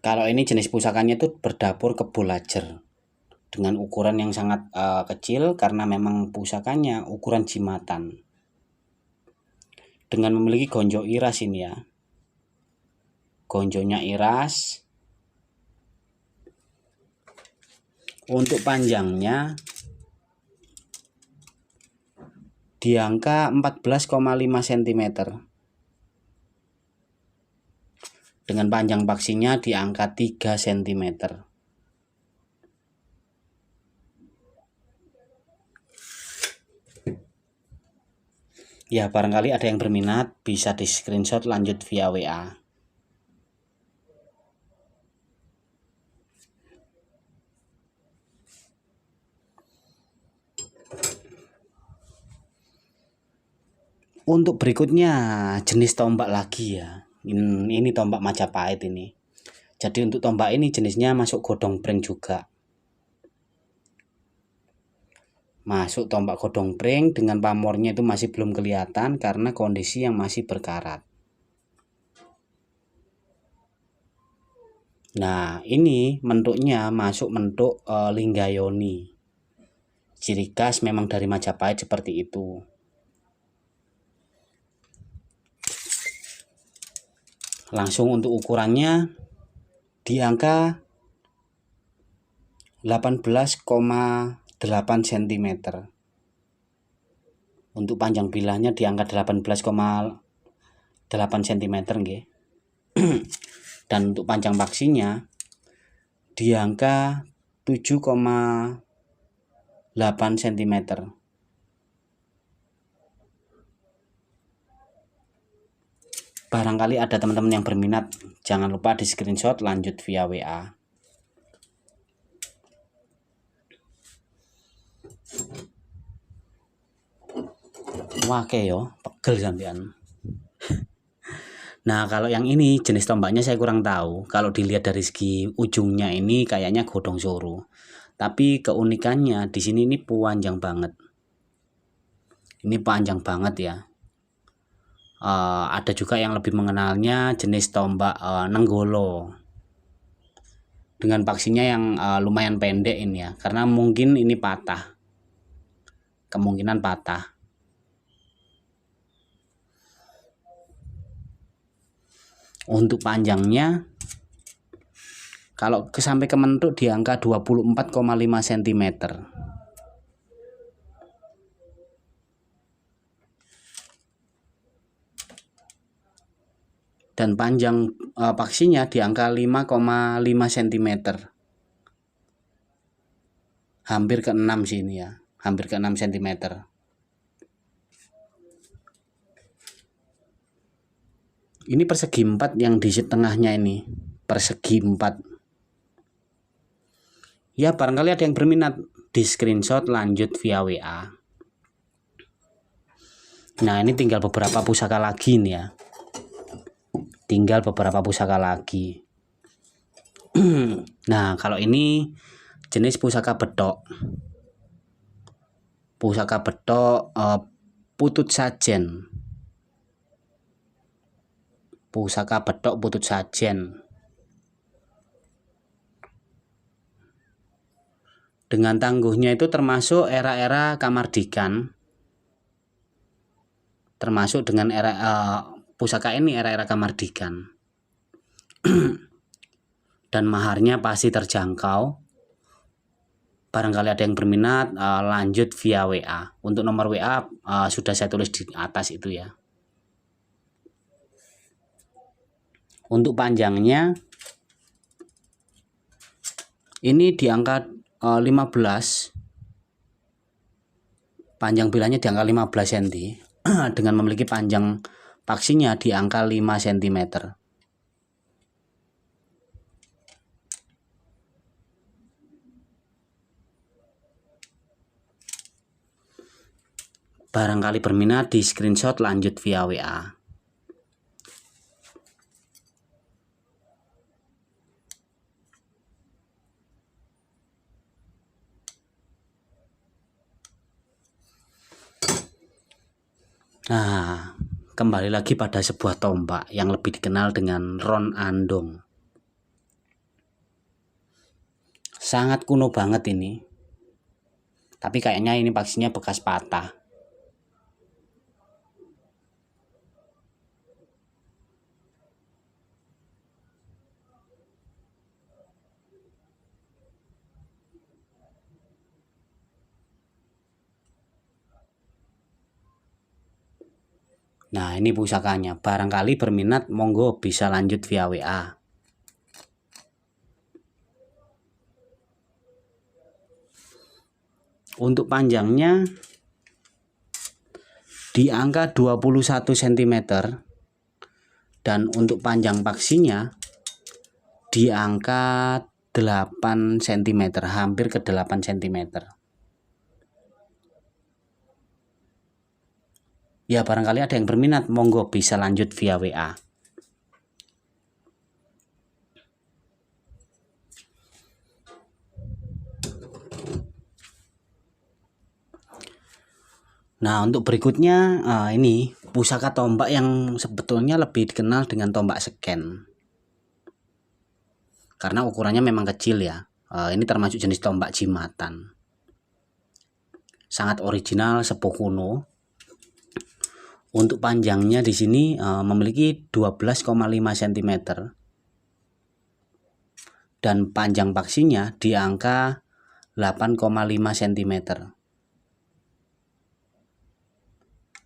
Kalau ini jenis pusakanya itu berdapur kebolajer dengan ukuran yang sangat kecil karena memang pusakanya ukuran jimatan. Dengan memiliki gonjo iras ini ya. Gonjonya iras. Untuk panjangnya di angka 14,5 cm. Dengan panjang paksinya di angka 3 cm. Ya barangkali ada yang berminat, bisa di screenshot, lanjut via WA. Untuk berikutnya jenis tombak lagi ya. Ini tombak Majapahit ini. Jadi untuk tombak ini jenisnya masuk godong pring juga. Masuk tombak godong pring, dengan pamornya itu masih belum kelihatan karena kondisi yang masih berkarat. Nah ini bentuknya masuk bentuk linggayoni. Ciri khas memang dari Majapahit seperti itu. Langsung untuk ukurannya di angka 18,8 cm. Untuk panjang bilahnya di angka 18,8 cm nggih. Dan untuk panjang paksinya di angka 7,8 cm. Barangkali ada teman-teman yang berminat, jangan lupa di screenshot, lanjut via WA. Wah yo, pegel sampean. Nah kalau yang ini jenis tombaknya saya kurang tahu. Kalau dilihat dari segi ujungnya ini kayaknya godong soro. Tapi keunikannya di sini ini panjang banget. Ini panjang banget ya. Ada juga yang lebih mengenalnya jenis tombak Nenggolo. Dengan paksinya yang lumayan pendek ini ya. Karena mungkin ini patah. Kemungkinan patah. Untuk panjangnya kalau sampai kementuk di angka 24,5 cm. Dan panjang paksinya di angka 5,5 cm. Hampir ke 6 sini ya, hampir ke 6 cm. Ini persegi 4 yang di tengahnya ini, persegi 4. Ya barangkali ada yang berminat, di screenshot, lanjut via WA. Nah ini tinggal beberapa pusaka lagi nih ya. Tinggal beberapa pusaka lagi. Nah, kalau ini jenis pusaka betok. Pusaka betok Putut Sajen. Pusaka betok Putut Sajen. Dengan tangguhnya itu termasuk era-era Kamardikan. Termasuk dengan era pusaka ini era-era Kamardikan. Dan maharnya pasti terjangkau. Barangkali ada yang berminat, lanjut via WA. Untuk nomor WA sudah saya tulis di atas itu ya. Untuk panjangnya ini di angka 15. Panjang bilanya di angka 15 cm dengan memiliki panjang paksinya di angka 5 cm. Barangkali berminat, di screenshot lanjut via WA. Nah, kembali lagi pada sebuah tombak yang lebih dikenal dengan Ron Andong. Sangat kuno banget ini. Tapi kayaknya ini paksinya bekas patah. Nah, ini pusakanya. Barangkali berminat, monggo bisa lanjut via WA. Untuk panjangnya di angka 21 cm. Dan untuk panjang paksinya di angka 8 cm, hampir ke 8 cm. Ya, barangkali ada yang berminat, monggo bisa lanjut via WA. Nah, untuk berikutnya ini pusaka tombak yang sebetulnya lebih dikenal dengan tombak seken. Karena ukurannya memang kecil ya. Ini termasuk jenis tombak jimatan. Sangat original, sepuh kuno. Untuk panjangnya di sini memiliki 12,5 cm. Dan panjang paksinya di angka 8,5 cm.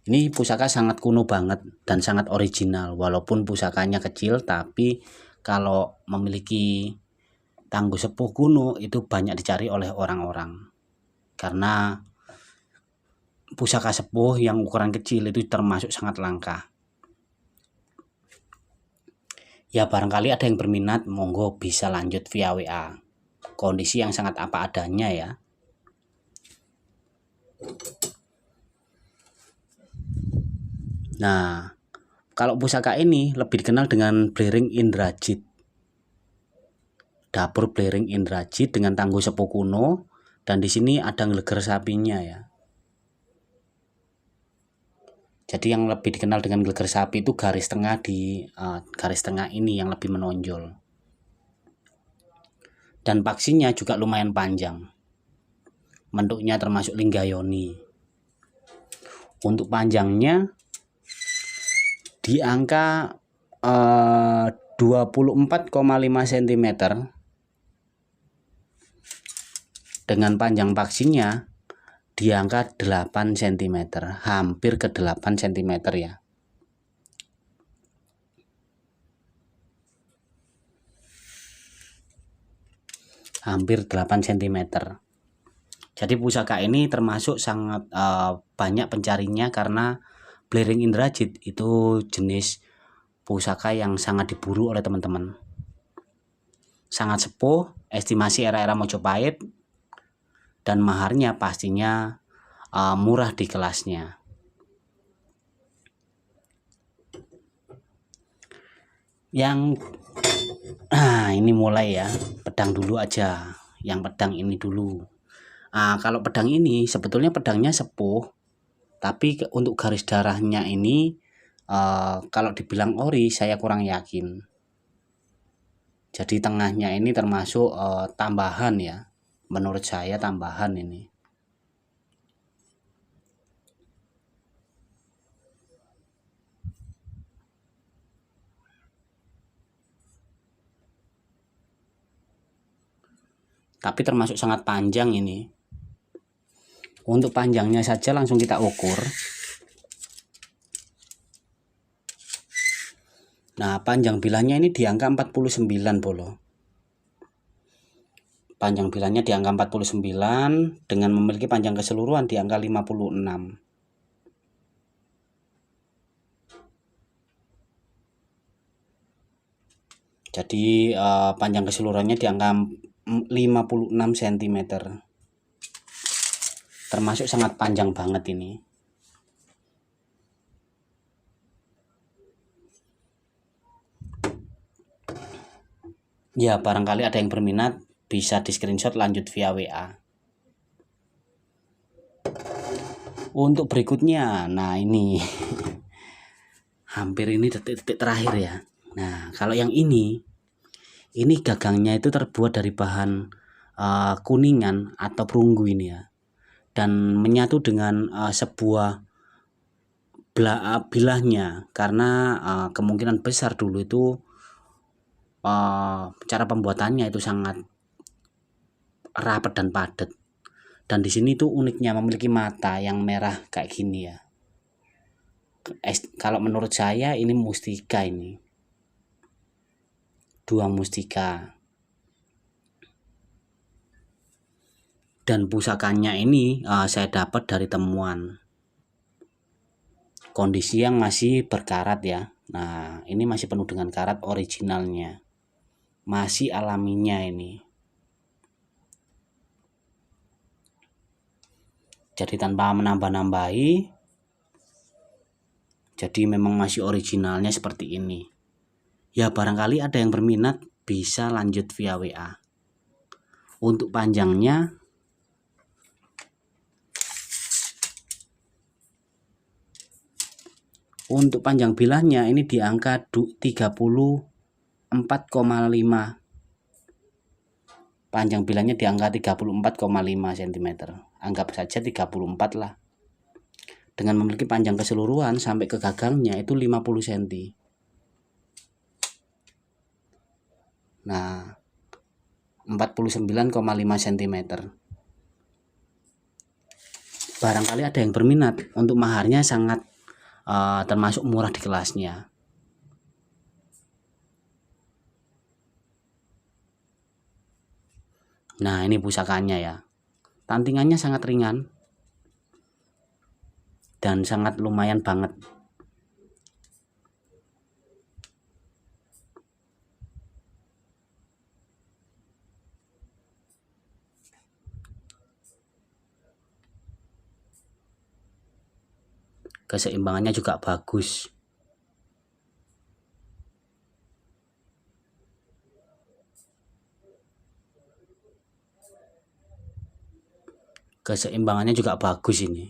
Ini pusaka sangat kuno banget dan sangat original. Walaupun pusakanya kecil, tapi kalau memiliki tangguh sepuh kuno itu banyak dicari oleh orang-orang. Karena pusaka sepuh yang ukuran kecil itu termasuk sangat langka. Ya, barangkali ada yang berminat, monggo bisa lanjut via WA. Kondisi yang sangat apa adanya ya. Nah, kalau pusaka ini lebih dikenal dengan Blering Indrajit. Dapur Blering Indrajit dengan tangguh sepuh kuno, dan di sini ada ngeleger sapinya ya. Jadi yang lebih dikenal dengan geleger sapi itu garis tengah garis tengah ini yang lebih menonjol. Dan paksinya juga lumayan panjang. Bentuknya termasuk linggayoni. Untuk panjangnya di angka 24,5 cm. Dengan panjang paksinya di angka 8 cm, hampir ke 8 cm ya. Hampir 8 cm. Jadi pusaka ini termasuk sangat banyak pencarinya karena Blering Indrajit itu jenis pusaka yang sangat diburu oleh teman-teman. Sangat sepuh, estimasi era-era Mojopahit, dan maharnya pastinya murah di kelasnya. Yang Nah, ini mulai ya. Pedang dulu aja. Yang pedang ini dulu. Kalau pedang ini sebetulnya pedangnya sepuh, tapi untuk garis darahnya ini kalau dibilang ori saya kurang yakin. Jadi tengahnya ini termasuk tambahan ya. Menurut saya tambahan ini. Tapi termasuk sangat panjang ini. Untuk panjangnya saja langsung kita ukur. Nah, panjang bilahnya ini di angka 49 bolo. Panjang bilahnya di angka 49 dengan memiliki panjang keseluruhan di angka 56. Jadi panjang keseluruhannya di angka 56 cm. Termasuk sangat panjang banget ini. Ya, barangkali ada yang berminat bisa di screenshot lanjut via WA. Untuk berikutnya, nah ini hampir ini detik-detik terakhir ya. Nah, kalau yang ini gagangnya itu terbuat dari bahan kuningan atau perunggu ini ya, dan menyatu dengan sebuah bilahnya, karena kemungkinan besar dulu itu cara pembuatannya itu sangat rapat dan padat. Dan di sini tuh uniknya memiliki mata yang merah kayak gini ya. Kalau menurut saya ini mustika ini. Dua mustika. Dan pusakanya ini saya dapat dari temuan. Kondisi yang masih berkarat ya. Nah, ini masih penuh dengan karat originalnya. Masih alaminya ini. Jadi tanpa menambah-nambahi. Jadi memang masih originalnya seperti ini. Ya, barangkali ada yang berminat bisa lanjut via WA. Untuk panjangnya panjang bilahnya ini di angka 34,5. Panjang bilahnya di angka 34,5 cm. Anggap saja 34 lah. Dengan memiliki panjang keseluruhan sampai ke gagangnya itu 50 cm. Nah, 49,5 cm. Barangkali ada yang berminat. Untuk maharnya sangat termasuk murah di kelasnya. Nah, ini pusakanya ya. Tantingannya sangat ringan dan sangat lumayan banget. Keseimbangannya juga bagus. Keseimbangannya juga bagus ini.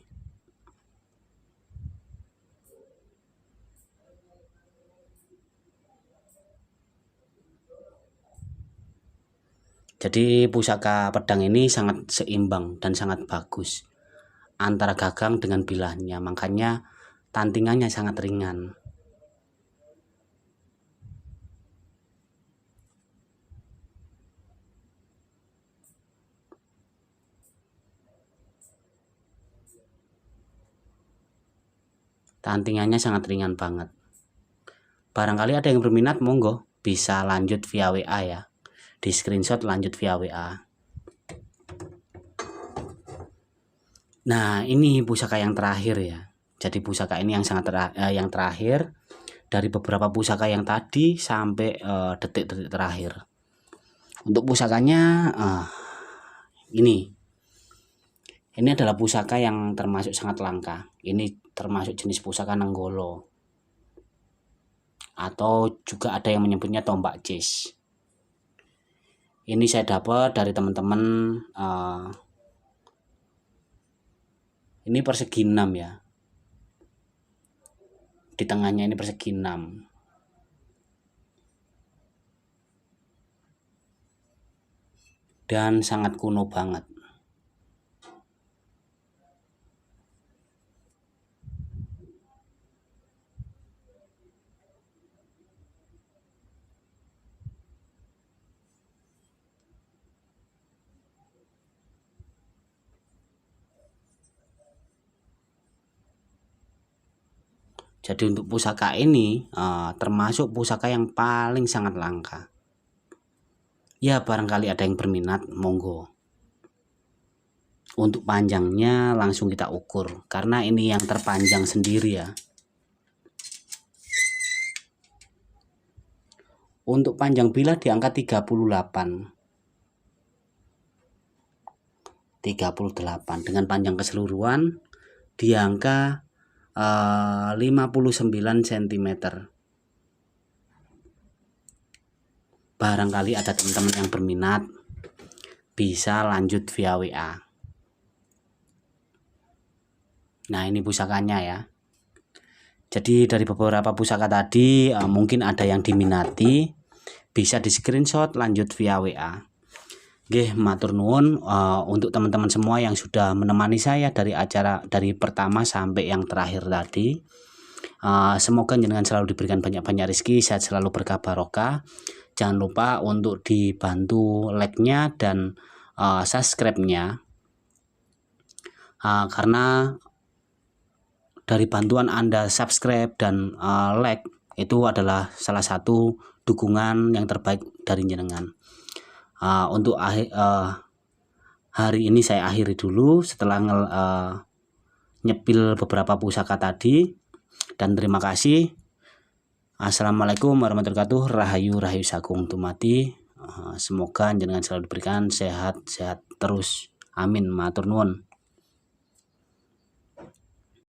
Jadi pusaka pedang ini sangat seimbang dan sangat bagus antara gagang dengan bilahnya, makanya tantingannya sangat ringan. Tantingannya sangat ringan banget. Barangkali ada yang berminat, monggo bisa lanjut via WA ya. Di screenshot lanjut via WA. Nah, ini pusaka yang terakhir ya. Jadi pusaka ini yang yang terakhir dari beberapa pusaka yang tadi sampai detik-detik terakhir. Untuk pusakanya ini adalah pusaka yang termasuk sangat langka. Ini termasuk jenis pusaka Nanggolo, atau juga ada yang menyebutnya tombak cis. Ini saya dapat dari teman-teman, ini persegi 6 ya, di tengahnya ini persegi 6 dan sangat kuno banget. Jadi untuk pusaka ini termasuk pusaka yang paling sangat langka. Ya barangkali ada yang berminat, monggo. Untuk panjangnya langsung kita ukur, karena ini yang terpanjang sendiri ya. Untuk panjang bilah di angka 38 dengan panjang keseluruhan di angka 59 cm. Barangkali ada teman-teman yang berminat, bisa lanjut via WA. Nah ini pusakanya ya. Jadi dari beberapa pusaka tadi mungkin ada yang diminati, bisa di screenshot lanjut via WA. Nggih, matur nuwun untuk teman-teman semua yang sudah menemani saya dari acara dari pertama sampai yang terakhir tadi. Semoga jenengan selalu diberikan banyak-banyak rezeki, sehat selalu, berkah barokah. Jangan lupa untuk dibantu like-nya dan subscribe-nya, karena dari bantuan Anda subscribe dan like itu adalah salah satu dukungan yang terbaik dari jenengan. Untuk hari ini saya akhiri dulu setelah nyepil beberapa pusaka tadi, dan terima kasih. Assalamualaikum warahmatullahi wabarakatuh. Rahayu rahayu sagung tumati. Semoga jenengan selalu diberikan sehat terus. Amin. Matur nuwun.